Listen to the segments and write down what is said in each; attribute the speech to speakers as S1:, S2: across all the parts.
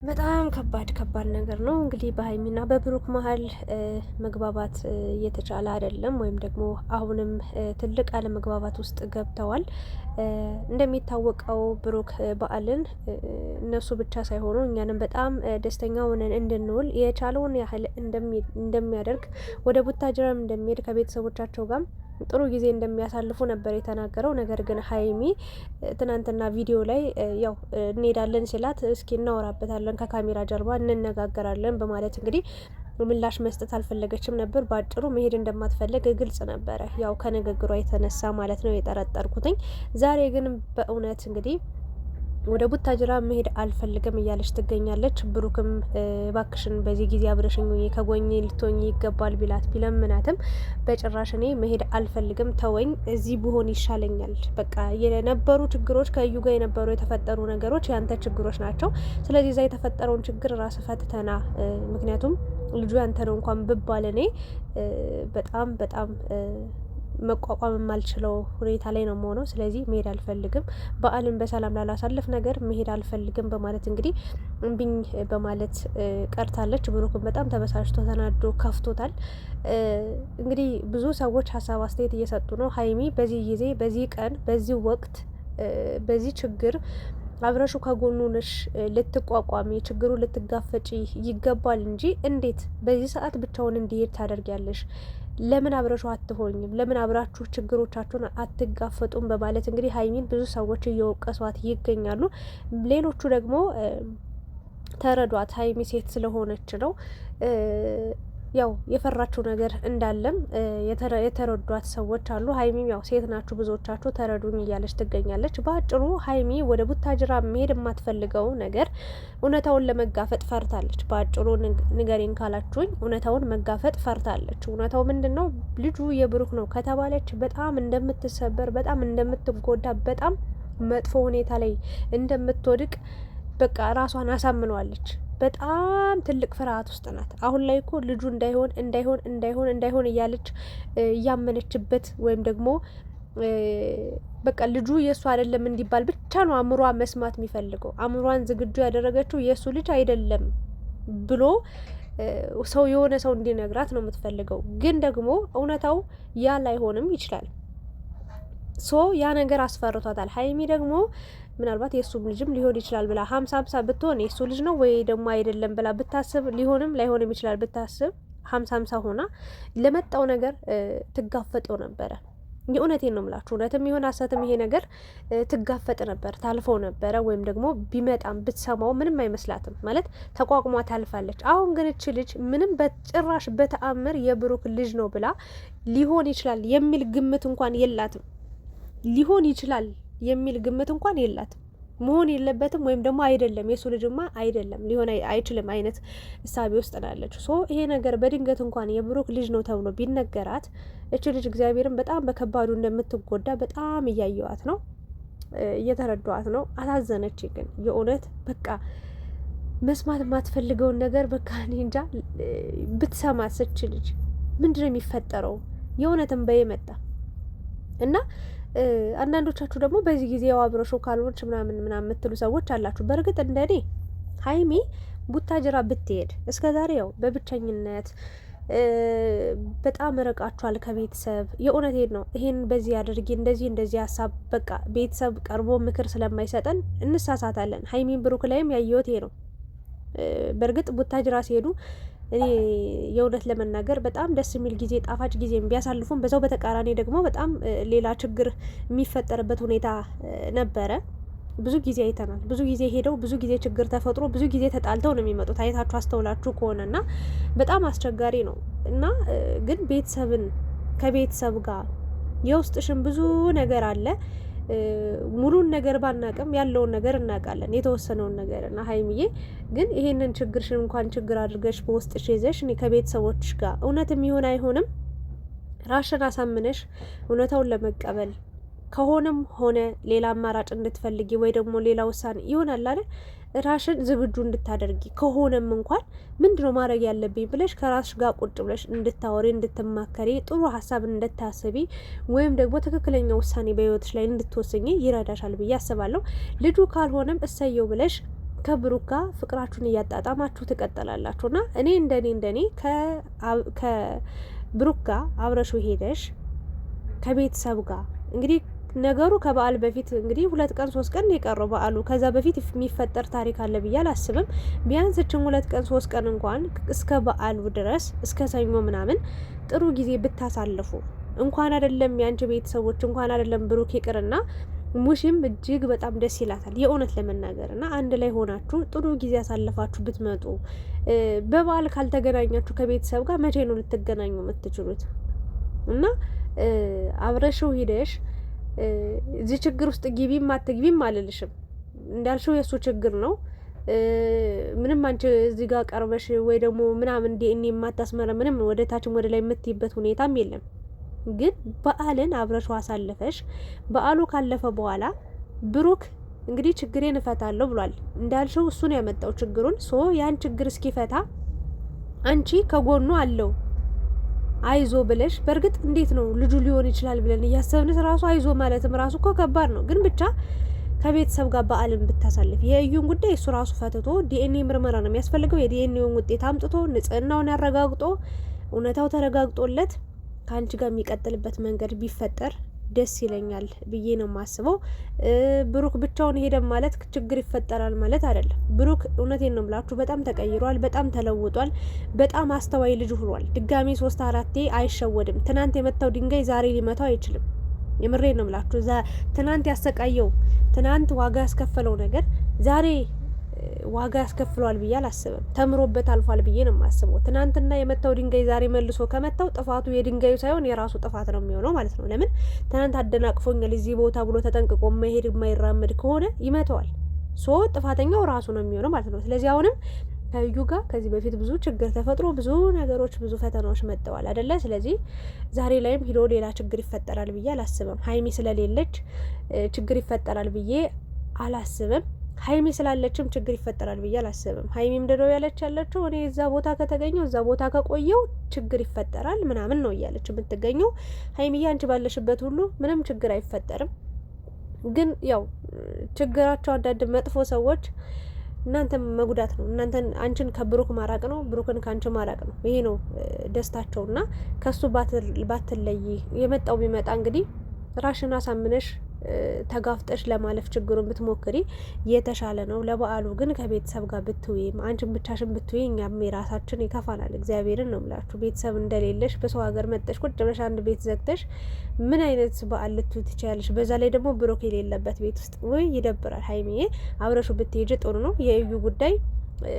S1: በጣም ከባድ ነገር ነው እንግዲህ በሀይሚና በብሩክ መሀል መግባባት እየተቻለ አይደለም፣ ወይም ደግሞ አሁንም ትልቅ አለመግባባት ውስጥ ገብተዋል። እንደሚታወቀው ብሩክ በዓልን እነሱ ብቻ ሳይሆኑ እኛንም በጣም ደስተኛ ሆነን እንድንውል የቻለውን ያህል እንደሚያደርግ ወደ ቡታጅራም እንደሚሄድ ከቤተሰቦቻቸው ጋር ጥሩ ጊዜ እንደሚያሳልፉ ነበር የተናገረው። ነገር ግን ሀይሚ ትናንትና ቪዲዮ ላይ ያው እንሄዳለን ሲላት እስኪ እናወራበታለን ከካሜራ ጀርባ እንነጋገራለን በማለት እንግዲህ ምላሽ መስጠት አልፈለገችም ነበር። በአጭሩ መሄድ እንደማትፈልግ ግልጽ ነበረ፣ ያው ከንግግሯ የተነሳ ማለት ነው የጠረጠርኩትኝ። ዛሬ ግን በእውነት እንግዲህ ወደ ቡታጅራ መሄድ አልፈልግም እያለች ትገኛለች። ብሩክም ባክሽን በዚህ ጊዜ አብረሽኝ ከጎኜ ልትሆኝ ይገባል ቢላት ቢለምናትም በጭራሽ እኔ መሄድ አልፈልግም፣ ተወኝ፣ እዚህ ብሆን ይሻለኛል። በቃ የነበሩ ችግሮች ከእዩ ጋር የነበሩ የተፈጠሩ ነገሮች ያንተ ችግሮች ናቸው። ስለዚህ እዛ የተፈጠረውን ችግር ራስ ፈትተና፣ ምክንያቱም ልጁ ያንተ ነው እንኳን ብባል እኔ በጣም መቋቋም የማልችለው ሁኔታ ላይ ነው የምሆነው። ስለዚህ መሄድ አልፈልግም፣ በዓልን በሰላም ላላሳልፍ ነገር መሄድ አልፈልግም በማለት እንግዲህ እምቢኝ በማለት ቀርታለች። ብሩክም በጣም ተበሳጭቶ ተናዶ ከፍቶታል። እንግዲህ ብዙ ሰዎች ሀሳብ አስተያየት እየሰጡ ነው። ሀይሚ በዚህ ጊዜ፣ በዚህ ቀን፣ በዚህ ወቅት፣ በዚህ ችግር አብረሹ ከጎኑ ነሽ፣ ልትቋቋሚ ችግሩ ልትጋፈጪ ይገባል እንጂ እንዴት በዚህ ሰዓት ብቻውን እንዲሄድ ታደርጊያለሽ? ለምን አብረሹ አትሆኝም? ለምን አብራችሁ ችግሮቻችሁን አትጋፈጡም? በማለት እንግዲህ ሀይሚን ብዙ ሰዎች እየወቀሷት ይገኛሉ። ሌሎቹ ደግሞ ተረዷት፣ ሀይሚ ሴት ስለሆነች ነው ያው የፈራችው ነገር እንዳለም የተረዷት ሰዎች አሉ። ሀይሚም ያው ሴት ናችሁ ብዙዎቻችሁ ተረዱኝ እያለች ትገኛለች። በአጭሩ ሀይሚ ወደ ቡታጅራ መሄድ የማትፈልገው ነገር እውነታውን ለመጋፈጥ ፈርታለች። በአጭሩ ንገሬን ካላችሁኝ እውነታውን መጋፈጥ ፈርታለች። እውነታው ምንድን ነው? ልጁ የብሩክ ነው ከተባለች በጣም እንደምትሰበር፣ በጣም እንደምትጎዳ፣ በጣም መጥፎ ሁኔታ ላይ እንደምትወድቅ በቃ ራሷን አሳምነዋለች። በጣም ትልቅ ፍርሃት ውስጥ ናት። አሁን ላይ እኮ ልጁ እንዳይሆን እያለች እያመነችበት ወይም ደግሞ በቃ ልጁ የእሱ አይደለም እንዲባል ብቻ ነው አእምሯ መስማት የሚፈልገው። አእምሯን ዝግጁ ያደረገችው የእሱ ልጅ አይደለም ብሎ ሰው የሆነ ሰው እንዲነግራት ነው የምትፈልገው። ግን ደግሞ እውነታው ያ ላይሆንም ይችላል። ያ ነገር አስፈርቷታል። ሀይሚ ደግሞ ምናልባት የእሱም ልጅም ሊሆን ይችላል ብላ 50-50 ብትሆን የእሱ ልጅ ነው ወይ ደግሞ አይደለም ብላ ብታስብ ሊሆንም ላይሆንም ይችላል ብታስብ 50-50 ሆና ለመጣው ነገር ትጋፈጠው ነበረ። የእውነቴን ነው ምላችሁ፣ እውነትም ይሆን ሀሰትም ይሄ ነገር ትጋፈጥ ነበር፣ ታልፈው ነበረ። ወይም ደግሞ ቢመጣም ብትሰማው ምንም አይመስላትም ማለት ተቋቁሟ ታልፋለች። አሁን ግን እች ልጅ ምንም በጭራሽ በተአምር የብሩክ ልጅ ነው ብላ ሊሆን ይችላል የሚል ግምት እንኳን የላትም። ሊሆን ይችላል የሚል ግምት እንኳን የላትም። መሆን የለበትም ወይም ደግሞ አይደለም የሱ ልጅማ አይደለም ሊሆን አይችልም አይነት እሳቤ ውስጥ ናለች። ይሄ ነገር በድንገት እንኳን የብሩክ ልጅ ነው ተብሎ ቢነገራት እች ልጅ እግዚአብሔርን በጣም በከባዱ እንደምትጎዳ በጣም እያየዋት ነው፣ እየተረዷት ነው። አሳዘነች ግን የእውነት በቃ መስማት የማትፈልገውን ነገር በቃ እኔ እንጃ ብትሰማት እች ልጅ ምንድነው የሚፈጠረው? የእውነትም በየመጣ እና አንዳንዶቻችሁ ደግሞ በዚህ ጊዜ ያው አብረሾ ካልሆንች ምናምን የምትሉ ሰዎች አላችሁ። በእርግጥ እንደኔ ሀይሚ ቡታጅራ ብትሄድ እስከዛሬ ያው በብቸኝነት በጣም ርቃችኋል ከቤተሰብ። የእውነቴን ነው። ይሄን በዚህ አድርጊ እንደዚህ ሀሳብ በቃ ቤተሰብ ቀርቦ ምክር ስለማይሰጠን እንሳሳታለን። ሀይሚን ብሩክ ላይም ያየሁት ይሄ ነው። በእርግጥ ቡታጅራ ሲሄዱ እኔ የእውነት ለመናገር በጣም ደስ የሚል ጊዜ ጣፋጭ ጊዜ ቢያሳልፉም በዛው በተቃራኒ ደግሞ በጣም ሌላ ችግር የሚፈጠርበት ሁኔታ ነበረ። ብዙ ጊዜ አይተናል። ብዙ ጊዜ ሄደው ብዙ ጊዜ ችግር ተፈጥሮ ብዙ ጊዜ ተጣልተው ነው የሚመጡት። አይታችሁ አስተውላችሁ ከሆነና በጣም አስቸጋሪ ነው እና ግን ቤተሰብን ከቤተሰብ ጋር የውስጥሽን ብዙ ነገር አለ። ሙሉን ነገር ባናቅም ያለውን ነገር እናውቃለን፣ የተወሰነውን ነገር እና ሀይሚዬ ግን ይሄንን ችግርሽን እንኳን ችግር አድርገሽ በውስጥሽ ይዘሽ እኔ ከቤተሰቦችሽ ጋር እውነትም ይሁን አይሆንም ራሽን አሳምነሽ እውነታውን ለመቀበል ከሆነም ሆነ ሌላ አማራጭ እንድትፈልጊ ወይ ደግሞ ሌላ ውሳኔ ይሆናል አይደል ራሽን ዝግጁ እንድታደርጊ ከሆነም እንኳን ምንድነው ማድረግ ያለብኝ ብለሽ ከራስሽ ጋር ቁጭ ብለሽ እንድታወሪ፣ እንድትማከሪ፣ ጥሩ ሀሳብ እንድታስቢ ወይም ደግሞ ትክክለኛ ውሳኔ በህይወትሽ ላይ እንድትወስኚ ይረዳሻል ብዬ አስባለሁ። ልጁ ካልሆነም እሰየው ብለሽ ከብሩክ ጋር ፍቅራችሁን እያጣጣማችሁ ትቀጥላላችሁና እኔ እንደኔ ከብሩክ ጋር አብረሹ ሄደሽ ከቤተሰብ ጋር እንግዲህ ነገሩ ከበዓል በፊት እንግዲህ 2 ቀን 3 ቀን የቀረው በዓሉ ከዛ በፊት የሚፈጠር ታሪክ አለ ብዬ አላስብም። ቢያንስ እችን 2 ቀን 3 ቀን እንኳን እስከ በዓሉ ድረስ እስከ ሰኞ ምናምን ጥሩ ጊዜ ብታሳልፉ እንኳን አይደለም ያንቺ ቤተሰቦች እንኳን አይደለም ብሩክ ይቅርና ሙሽም እጅግ በጣም ደስ ይላታል የእውነት ለመናገር እና አንድ ላይ ሆናችሁ ጥሩ ጊዜ ያሳልፋችሁ ብትመጡ። በበዓል ካልተገናኛችሁ ከቤተሰብ ጋር መቼ ነው ልትገናኙ የምትችሉት? እና አብረሽው ሂደሽ እዚህ ችግር ውስጥ ግቢም አትግቢም አልልሽም። እንዳልሽው የእሱ ችግር ነው። ምንም አንቺ እዚህ ጋር ቀርበሽ ወይ ደግሞ ምናምን ዲኤንኤ የማታስመረ ምንም ወደ ታችም ወደ ላይ የምትይበት ሁኔታም የለም። ግን በዓልን አብረሽው አሳልፈሽ በዓሉ ካለፈ በኋላ ብሩክ እንግዲህ ችግሬን እፈታለሁ ብሏል። እንዳልሽው እሱ ነው ያመጣው ችግሩን። ያን ችግር እስኪፈታ አንቺ ከጎኑ አለው አይዞ ብለሽ በእርግጥ እንዴት ነው ልጁ ሊሆን ይችላል ብለን እያሰብንስ ራሱ አይዞ ማለትም ራሱ እኮ ከባድ ነው። ግን ብቻ ከቤተሰብ ጋር በዓልን ብታሳልፍ የእዩን ጉዳይ እሱ ራሱ ፈትቶ ዲኤንኤ ምርመራ ነው የሚያስፈልገው። የዲኤንኤውን ውጤት አምጥቶ ንጽህናውን ያረጋግጦ እውነታው ተረጋግጦለት ከአንቺ ጋር የሚቀጥልበት መንገድ ቢፈጠር ደስ ይለኛል ብዬ ነው የማስበው። ብሩክ ብቻውን ሄደ ማለት ችግር ይፈጠራል ማለት አይደለም። ብሩክ እውነቴን ነው ብላችሁ በጣም ተቀይሯል፣ በጣም ተለውጧል፣ በጣም አስተዋይ ልጅ ሆኗል። ድጋሚ 3-4 አይሸወድም። ትናንት የመታው ድንጋይ ዛሬ ሊመታው አይችልም። የምሬን ነው ብላችሁ ትናንት ያሰቃየው ትናንት ዋጋ ያስከፈለው ነገር ዛሬ ዋጋ ያስከፍለዋል ብዬ አላስብም። ተምሮበት አልፏል ብዬ ነው የማስበው። ትናንትና የመታው ድንጋይ ዛሬ መልሶ ከመታው ጥፋቱ የድንጋዩ ሳይሆን የራሱ ጥፋት ነው የሚሆነው ማለት ነው። ለምን ትናንት አደናቅፎኛል እዚህ ቦታ ብሎ ተጠንቅቆ መሄድ የማይራመድ ከሆነ ይመተዋል። ጥፋተኛው ራሱ ነው የሚሆነው ማለት ነው። ስለዚህ አሁንም ከእዩ ጋር ከዚህ በፊት ብዙ ችግር ተፈጥሮ ብዙ ነገሮች ብዙ ፈተናዎች መጥተዋል አይደለ? ስለዚህ ዛሬ ላይም ሂዶ ሌላ ችግር ይፈጠራል ብዬ አላስብም። ሀይሚ ስለሌለች ችግር ይፈጠራል ብዬ አላስብም። ሀይሚ ስላለችም ችግር ይፈጠራል ብዬ አላስብም። ሀይሚ ምንድነው ያለችው? እኔ እዛ ቦታ ከተገኘው እዛ ቦታ ከቆየው ችግር ይፈጠራል ምናምን ነው እያለች የምትገኘው። ሀይሚዬ አንቺ ባለሽበት ሁሉ ምንም ችግር አይፈጠርም። ግን ያው ችግራቸው አንዳንድ መጥፎ ሰዎች እናንተ መጉዳት ነው። እናንተን አንቺን ከብሩክ ማራቅ ነው፣ ብሩክን ከአንቺ ማራቅ ነው። ይሄ ነው ደስታቸውና ከሱ ባትለይ የመጣው ቢመጣ እንግዲህ ራሽን አሳምነሽ ተጋፍጠሽ ለማለፍ ችግሩን ብትሞክሪ የተሻለ ነው። ለበዓሉ ግን ከቤተሰብ ጋር ብትውይም አንቺን ብቻሽን ብትውይ እኛም የራሳችን ይከፋናል። እግዚአብሔርን ነው ምላችሁ። ቤተሰብ እንደሌለሽ በሰው ሀገር መጠሽ ቁጭ ብለሽ አንድ ቤት ዘግተሽ ምን አይነት በዓል ልትውይ ትችያለሽ? በዛ ላይ ደግሞ ብሩክ የሌለበት ቤት ውስጥ ወይ ይደብራል። ሀይሚዬ አብረሹ ብትሄጂ ጥሩ ነው። የእዩ ጉዳይ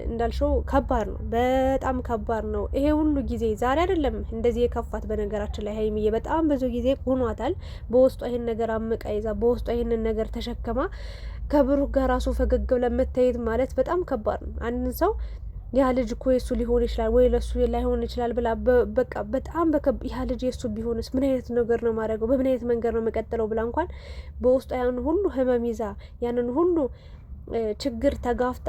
S1: እንዳልሽው ከባድ ነው፣ በጣም ከባድ ነው። ይሄ ሁሉ ጊዜ ዛሬ አይደለም እንደዚህ የከፋት። በነገራችን ላይ ሀይሚዬ በጣም ብዙ ጊዜ ሆኗታል። በውስጧ ይሄን ነገር አምቃ ይዛ በውስጧ ይሄንን ነገር ተሸክማ ከብሩክ ጋር ራሱ ፈገግ ብላ መታየት ማለት በጣም ከባድ ነው። አንድን ሰው ያ ልጅ እኮ የሱ ሊሆን ይችላል ወይ ለሱ ላይሆን ይችላል ብላ በቃ በጣም ያ ልጅ የሱ ቢሆንስ ምን አይነት ነገር ነው ማድረገው፣ በምን አይነት መንገድ ነው መቀጠለው ብላ እንኳን በውስጧ ያንን ሁሉ ህመም ይዛ ያንን ሁሉ ችግር ተጋፍጣ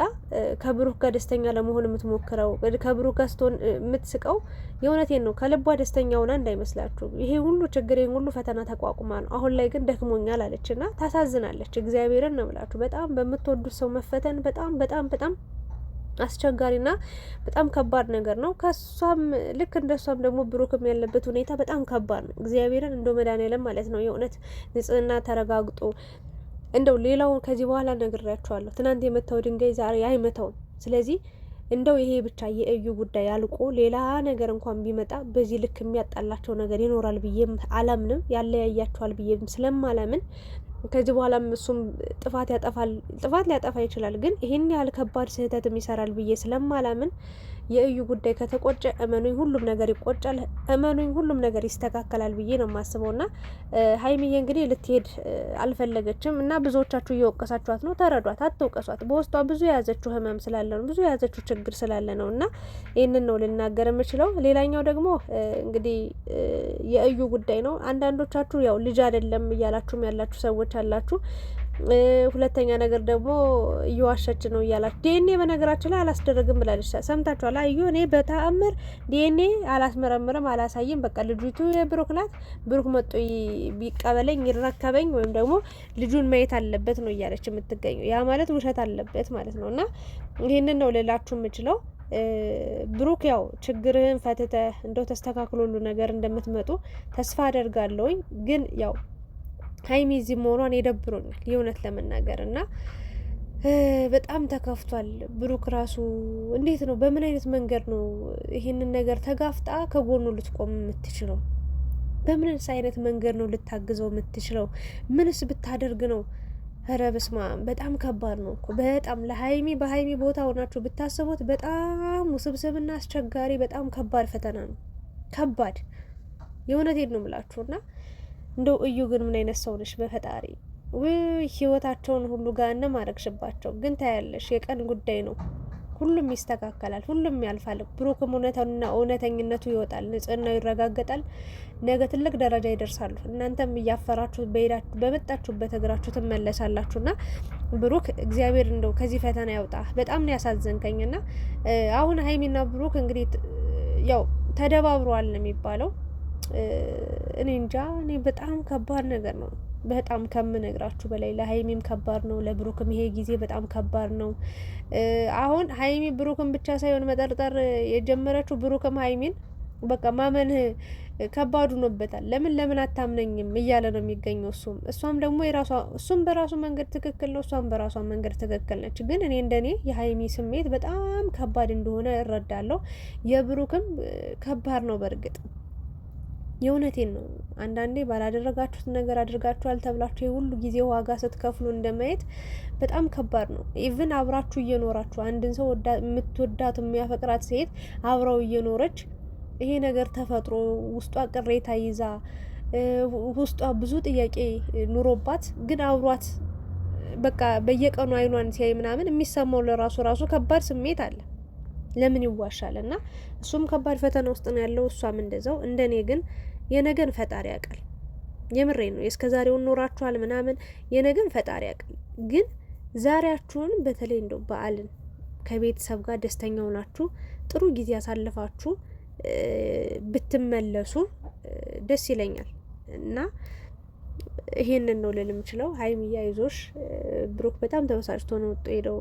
S1: ከብሩክ ጋር ደስተኛ ለመሆን የምትሞክረው ከብሩክ ጋር ስትሆን የምትስቀው የእውነቴን ነው ከልቧ ደስተኛ ሆና እንዳይመስላችሁ። ይሄ ሁሉ ችግር ይሄን ሁሉ ፈተና ተቋቁማ ነው። አሁን ላይ ግን ደክሞኛል አለችና ታሳዝናለች። እግዚአብሔርን ነው ብላችሁ በጣም በምትወዱት ሰው መፈተን በጣም በጣም በጣም አስቸጋሪና በጣም ከባድ ነገር ነው። ከሷም ልክ እንደሷም ደግሞ ብሩክም ያለበት ሁኔታ በጣም ከባድ ነው። እግዚአብሔርን እንደው መድኃኒዓለም ማለት ነው የእውነት ንጽህና ተረጋግጦ እንደው ሌላው ከዚህ በኋላ ነግሬያቸዋለሁ። ትናንት የመታው ድንጋይ ዛሬ አይመታውም። ስለዚህ እንደው ይሄ ብቻ የእዩ ጉዳይ አልቆ ሌላ ነገር እንኳን ቢመጣ በዚህ ልክ የሚያጣላቸው ነገር ይኖራል ብዬም አላምንም። ያለያያቸዋል ብዬም ስለማላምን ከዚህ በኋላም እሱም ጥፋት ሊያጠፋ ይችላል። ግን ይሄን ያህል ከባድ ስህተትም ይሰራል ብዬ ስለማላምን የእዩ ጉዳይ ከተቆጨ እመኑኝ ሁሉም ነገር ይቆጫል። እመኑኝ ሁሉም ነገር ይስተካከላል ብዬ ነው የማስበው። ና ሀይሚዬ እንግዲህ ልትሄድ አልፈለገችም እና ብዙዎቻችሁ እየወቀሳችኋት ነው። ተረዷት፣ አትውቀሷት። በውስጧ ብዙ የያዘችው ህመም ስላለ ነው፣ ብዙ የያዘችው ችግር ስላለ ነው። እና ይህንን ነው ልናገር የምችለው። ሌላኛው ደግሞ እንግዲህ የእዩ ጉዳይ ነው። አንዳንዶቻችሁ ያው ልጅ አይደለም እያላችሁም ያላችሁ ሰዎች አላችሁ። ሁለተኛ ነገር ደግሞ እየዋሸች ነው እያላችሁ ዲኤንኤ በነገራችን ላይ አላስደረግም ብላለች። ሰምታችኋል? አዩ እኔ በተአምር ዲኤንኤ አላስመረምርም አላሳይም፣ በቃ ልጅቱ የብሩክ ናት፣ ብሩክ መጦ ቢቀበለኝ ይረከበኝ ወይም ደግሞ ልጁን ማየት አለበት ነው እያለች የምትገኘው። ያ ማለት ውሸት አለበት ማለት ነው። እና ይህንን ነው ልላችሁ የምችለው። ብሩክ ያው ችግርህን ፈትተህ እንደው ተስተካክሎ ሁሉ ነገር እንደምትመጡ ተስፋ አደርጋለሁኝ። ግን ያው ሀይሚ እዚህ መሆኗን የደብሮኛል የእውነት ለመናገር እና በጣም ተከፍቷል። ብሩክ ራሱ እንዴት ነው በምን አይነት መንገድ ነው ይሄንን ነገር ተጋፍጣ ከጎኑ ልትቆም የምትችለው? በምንስ አይነት መንገድ ነው ልታግዘው የምትችለው? ምንስ ብታደርግ ነው? ኧረ በስመ አብ በጣም ከባድ ነው እኮ በጣም ለሀይሚ በሀይሚ ቦታ ሆናችሁ ብታስቡት በጣም ውስብስብና አስቸጋሪ በጣም ከባድ ፈተና ነው። ከባድ የእውነቴን ነው የምላችሁና እንደው እዩ ግን ምን አይነት ሰው ነሽ በፈጣሪ ውይ ህይወታቸውን ሁሉ ጋር ማረግሽባቸው። ግን ታያለሽ የቀን ጉዳይ ነው። ሁሉም ይስተካከላል፣ ሁሉም ያልፋል። ብሩክም እውነታውና እውነተኝነቱ ይወጣል፣ ንጽህናው ይረጋገጣል። ነገ ትልቅ ደረጃ ይደርሳሉ። እናንተም እያፈራችሁ በመጣችሁበት እግራችሁ ትመለሳላችሁና ብሩክ እግዚአብሔር እንደው ከዚህ ፈተና ያውጣ። በጣም ነው ያሳዘንከኝና አሁን ሀይሚና ብሩክ እንግዲህ ያው ተደባብሯል ነው የሚባለው። እኔ እንጃ እኔ በጣም ከባድ ነገር ነው። በጣም ከምነግራችሁ በላይ ለሀይሚም ከባድ ነው፣ ለብሩክም ይሄ ጊዜ በጣም ከባድ ነው። አሁን ሀይሚ ብሩክም ብቻ ሳይሆን መጠርጠር የጀመረችው ብሩክም ሀይሚን በቃ ማመን ከባዱ ሆኖበታል። ለምን አታምነኝም እያለ ነው የሚገኘው እሷም ደግሞ እሱም በራሱ መንገድ ትክክል ነው፣ እሷም በራሷ መንገድ ትክክል ነች። ግን እኔ እንደኔ የሀይሚ ስሜት በጣም ከባድ እንደሆነ እረዳለሁ። የብሩክም ከባድ ነው በእርግጥ የእውነቴን ነው። አንዳንዴ ባላደረጋችሁት ነገር አድርጋችኋል ተብላችሁ የሁሉ ጊዜ ዋጋ ስትከፍሉ እንደማየት በጣም ከባድ ነው። ኢቭን አብራችሁ እየኖራችሁ አንድን ሰው የምትወዳት የሚያፈቅራት ሴት አብራው እየኖረች ይሄ ነገር ተፈጥሮ ውስጧ ቅሬታ ይዛ ውስጧ ብዙ ጥያቄ ኑሮባት ግን አብሯት በቃ በየቀኑ አይኗን ሲያይ ምናምን የሚሰማው ለራሱ ከባድ ስሜት አለ። ለምን ይዋሻል? እና እሱም ከባድ ፈተና ውስጥ ነው ያለው፣ እሷም እንደዛው። እንደኔ ግን የነገን ፈጣሪ ያውቃል። የምሬ ነው። የእስከ ዛሬውን ኖራችኋል ምናምን፣ የነገን ፈጣሪ ያውቃል። ግን ዛሬያችሁን በተለይ እንደው በዓልን ከቤተሰብ ጋር ደስተኛ ሆናችሁ ጥሩ ጊዜ ያሳልፋችሁ ብትመለሱ ደስ ይለኛል። እና ይሄንን ነው ልል የምችለው። ሀይሚያ ይዞሽ ብሩክ በጣም ተበሳጭቶ ነው ሄደው።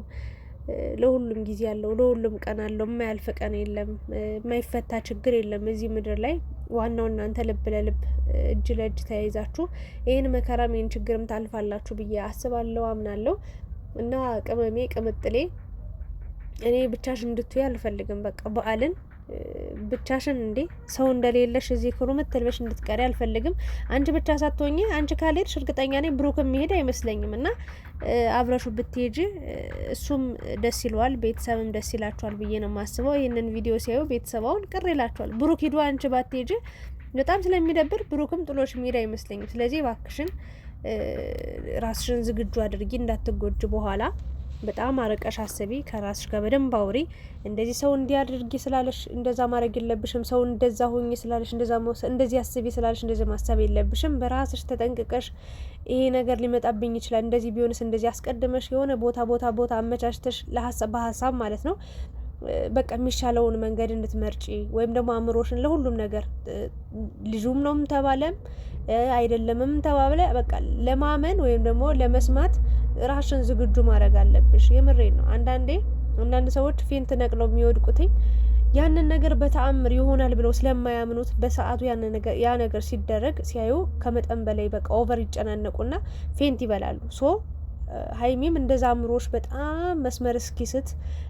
S1: ለሁሉም ጊዜ አለው፣ ለሁሉም ቀን አለው። የማያልፍ ቀን የለም፣ የማይፈታ ችግር የለም እዚህ ምድር ላይ። ዋናው እናንተ ልብ ለልብ እጅ ለእጅ ተያይዛችሁ ይህን መከራም ይህን ችግርም ታልፋላችሁ ብዬ አስባለሁ፣ አምናለሁ። እና ቅመሜ ቅምጥሌ እኔ ብቻሽን እንድትይ አልፈልግም። በቃ በዓልን ብቻሽን እንዴ ሰው እንደሌለሽ እዚህ ክሩምት ትልበሽ እንድትቀሪ አልፈልግም። አንቺ ብቻ ሳትሆኚ አንቺ ካልሄድሽ እርግጠኛ ነኝ ብሩክ የሚሄድ አይመስለኝም። እና አብረሹ ብትሄጂ እሱም ደስ ይለዋል፣ ቤተሰብም ደስ ይላቸዋል ብዬ ነው የማስበው። ይህንን ቪዲዮ ሲያዩ ቤተሰባውን ቅር ይላቸዋል። ብሩክ ሂዱ አንቺ ባትሄጂ በጣም ስለሚደብር ብሩክም ጥሎሽ የሚሄድ አይመስለኝም። ስለዚህ እባክሽን ራስሽን ዝግጁ አድርጊ እንዳትጎጅ በኋላ በጣም አረቀሽ አስቢ፣ ከራስሽ ጋር በደንብ አውሪ። እንደዚህ ሰው እንዲያድርጊ ስላለሽ እንደዛ ማድረግ የለብሽም። ሰው እንደዛ ሆኚ ስላለሽ እንደዚህ አስቢ ስላለሽ እንደዚህ ማሰብ የለብሽም። በራስሽ ተጠንቅቀሽ ይሄ ነገር ሊመጣብኝ ይችላል፣ እንደዚህ ቢሆንስ እንደዚህ አስቀድመሽ የሆነ ቦታ አመቻችተሽ በሀሳብ ማለት ነው በቃ የሚሻለውን መንገድ እንድትመርጪ ወይም ደግሞ አእምሮሽን ለሁሉም ነገር ልጁም ነውም ተባለም አይደለምም ተባብለ በቃ ለማመን ወይም ደግሞ ለመስማት ራስሽን ዝግጁ ማድረግ አለብሽ። የምሬን ነው። አንዳንድ ሰዎች ፌንት ነቅለው የሚወድቁትኝ ያንን ነገር በተአምር ይሆናል ብለው ስለማያምኑት በሰዓቱ ያ ነገር ሲደረግ ሲያዩ ከመጠን በላይ በቃ ኦቨር ይጨናነቁና ፌንት ይበላሉ። ሀይሚም እንደዛ አእምሮሽ በጣም መስመር እስኪስት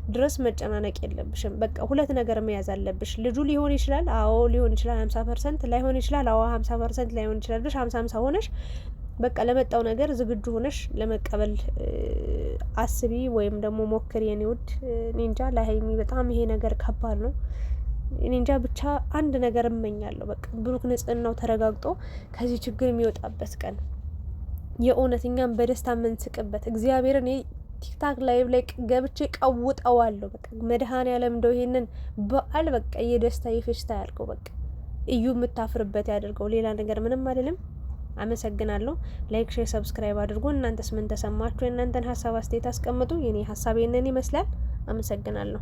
S1: ድረስ መጨናነቅ የለብሽም። በቃ ሁለት ነገር መያዝ አለብሽ። ልጁ ሊሆን ይችላል፣ አዎ ሊሆን ይችላል። 50% ላይሆን ይችላል፣ አዎ 50% ላይሆን ይችላል። ብሽ 50 ሆነሽ በቃ ለመጣው ነገር ዝግጁ ሆነሽ ለመቀበል አስቢ ወይም ደግሞ ሞክሪ የኔ ውድ። እኔ እንጃ ለሀይሚ በጣም ይሄ ነገር ከባድ ነው። እኔ እንጃ ብቻ አንድ ነገር እመኛለሁ። በቃ ብሩክ ንጽህናው ተረጋግጦ ከዚህ ችግር የሚወጣበት ቀን የእውነት እኛም በደስታ የምንስቅበት እግዚአብሔርን ቲክታክ ላይቭ ላይ ገብቼ ቀውጠዋለሁ። በቃ መድኃኔዓለም እንደው ይሄንን በዓል በቃ የደስታ የፌሽታ ያልከው በቃ እዩ የምታፍርበት ያደርገው። ሌላ ነገር ምንም አይደለም። አመሰግናለሁ። ላይክ፣ ሼር፣ ሰብስክራይብ አድርጉ። እናንተስ ምን ተሰማችሁ? የእናንተን ሀሳብ አስተያየት አስቀምጡ። የኔ ሀሳብ ይህንን ይመስላል። አመሰግናለሁ።